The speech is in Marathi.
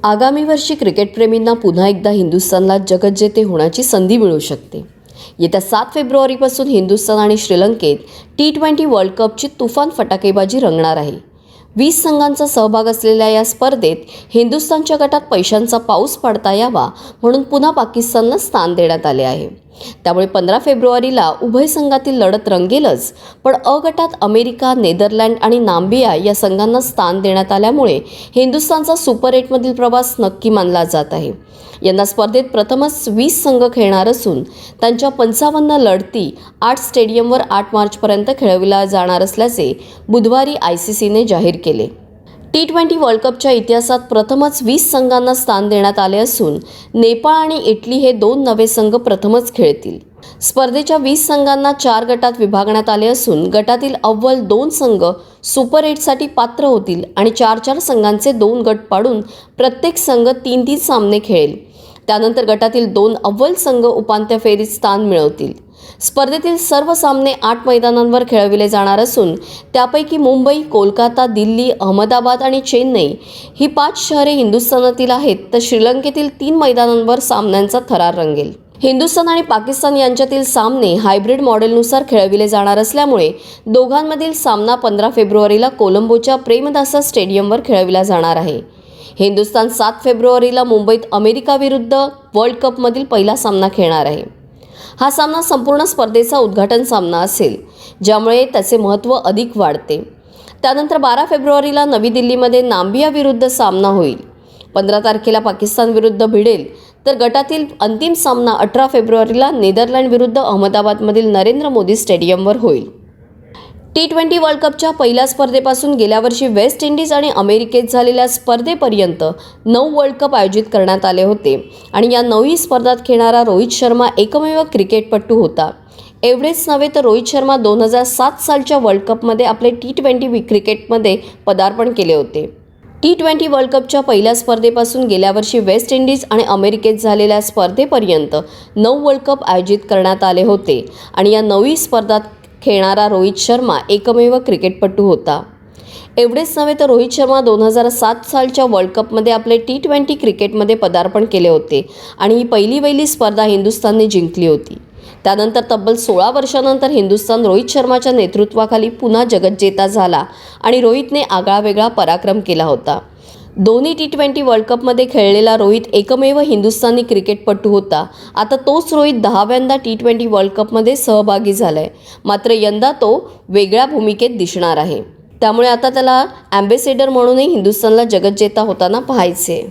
आगामी वर्षी क्रिकेटप्रेमींना पुन्हा एकदा हिंदुस्थानला जगज्जेते होण्याची संधी मिळू शकते। येत्या 7 फेब्रुवारीपासून हिंदुस्थान आणि श्रीलंकेत T20 वर्ल्ड कपची तुफान फटाकेबाजी रंगणार आहे। 20 संघांचा सहभाग असलेल्या या स्पर्धेत हिंदुस्थानच्या गटात पैशांचा पाऊस पडता यावा म्हणून पुन्हा पाकिस्तानला स्थान देण्यात आले आहे। त्यामुळे 15 फेब्रुवारीला उभय संघातील लढत रंगेलच, पण अ गटात अमेरिका, नेदरलँड आणि नाम्बिया या संघांना स्थान देण्यात आल्यामुळे हिंदुस्थानचा सुपर 8 मधील प्रवास नक्की मानला जात आहे। यंदा स्पर्धेत प्रथमच 20 संघ खेळणार असून त्यांच्या 55 लढती 8 स्टेडियमवर 8 मार्चपर्यंत खेळविल्या जाणार असल्याचे बुधवारी ICCने जाहीर केले। T20 वर्ल्ड कपच्या इतिहासात प्रथमच 20 संघांना स्थान देण्यात आले असून नेपाळ आणि इटली हे 2 नवे संघ प्रथमच खेळतील। स्पर्धेच्या 20 संघांना 4 गटात विभागण्यात आले असून गटातील अव्वल 2 संघ सुपर 8 साठी पात्र होतील आणि 4-4 संघांचे 2 गट पाडून प्रत्येक संघ 3-3 सामने खेळेल। त्यानंतर गटातील 2 अव्वल संघ उपांत्य फेरीत स्थान मिळवतील। स्पर्धेतील सर्व सामने 8 मैदानांवर खेळविले जाणार असून त्यापैकी मुंबई, कोलकाता, दिल्ली, अहमदाबाद आणि चेन्नई ही 5 शहरे हिंदुस्थानातील आहेत, तर श्रीलंकेतील 3 मैदानांवर सामन्यांचा थरार रंगेल। हिंदुस्थान आणि पाकिस्तान यांच्यातील सामने हायब्रिड मॉडेलनुसार खेळविले जाणार असल्यामुळे दोघांमधील सामना 15 फेब्रुवारीला कोलंबोच्या प्रेमदासा स्टेडियमवर खेळविला जाणार आहे। हिंदुस्थान 7 फेब्रुवारीला मुंबईत अमेरिका विरुद्ध वर्ल्ड कपमधील पहिला सामना खेळणार आहे। हा सामना संपूर्ण स्पर्धेचा उद्घाटन सामना असेल, ज्यामुळे त्याचे महत्त्व अधिक वाढते। त्यानंतर 12 फेब्रुवारीला नवी दिल्लीमध्ये नाम्बिया विरुद्ध सामना होईल। 15 तारखेला पाकिस्तान विरुद्ध भिडेल, तर गटातील अंतिम सामना 18 फेब्रुवारीला नेदरलँड विरुद्ध अहमदाबादमधील नरेंद्र मोदी स्टेडियमवर होईल। T20 वर्ल्ड कपच्या पहिल्या स्पर्धेपासून गेल्या वर्षी वेस्ट इंडिज आणि अमेरिकेत झालेल्या स्पर्धेपर्यंत 9 वर्ल्ड कप आयोजित करण्यात आले होते आणि या 9ही स्पर्धात खेळणारा रोहित शर्मा एकमेव क्रिकेटपटू होता। एवढेच नव्हे तर रोहित शर्मा 2007 सालच्या वर्ल्ड कपमध्ये आपले T20 क्रिकेटमध्ये पदार्पण केले होते। T20 वर्ल्ड कपच्या पहिल्या स्पर्धेपासून गेल्या वर्षी वेस्ट इंडिज आणि अमेरिकेत झालेल्या स्पर्धेपर्यंत 9 वर्ल्ड कप आयोजित करण्यात आले होते आणि या 9ही स्पर्धात खेळणारा रोहित शर्मा एकमेव क्रिकेटपटू होता। एवढेच नव्हे तर रोहित शर्मा 2007 सालच्या वर्ल्ड कपमध्ये आपले T20 क्रिकेटमध्ये पदार्पण केले होते आणि ही पहिली स्पर्धा हिंदुस्थानने जिंकली होती। त्यानंतर तब्बल 16 वर्षांनंतर हिंदुस्थान रोहित शर्माच्या नेतृत्वाखाली पुन्हा जगज्जेता झाला आणि रोहितने आगळावेगळा पराक्रम केला होता। दोन्ही T20 वर्ल्ड कपमध्ये खेळलेला रोहित एकमेव हिंदुस्थानी क्रिकेटपटू होता। आता तोच रोहित 10व्यांदा T20 वर्ल्ड कपमध्ये सहभागी झालाय, मात्र यंदा तो वेगळ्या भूमिकेत दिसणार आहे। त्यामुळे आता त्याला ॲम्बेसेडर म्हणूनही हिंदुस्थानला जगज्जेता होताना पाहायचे।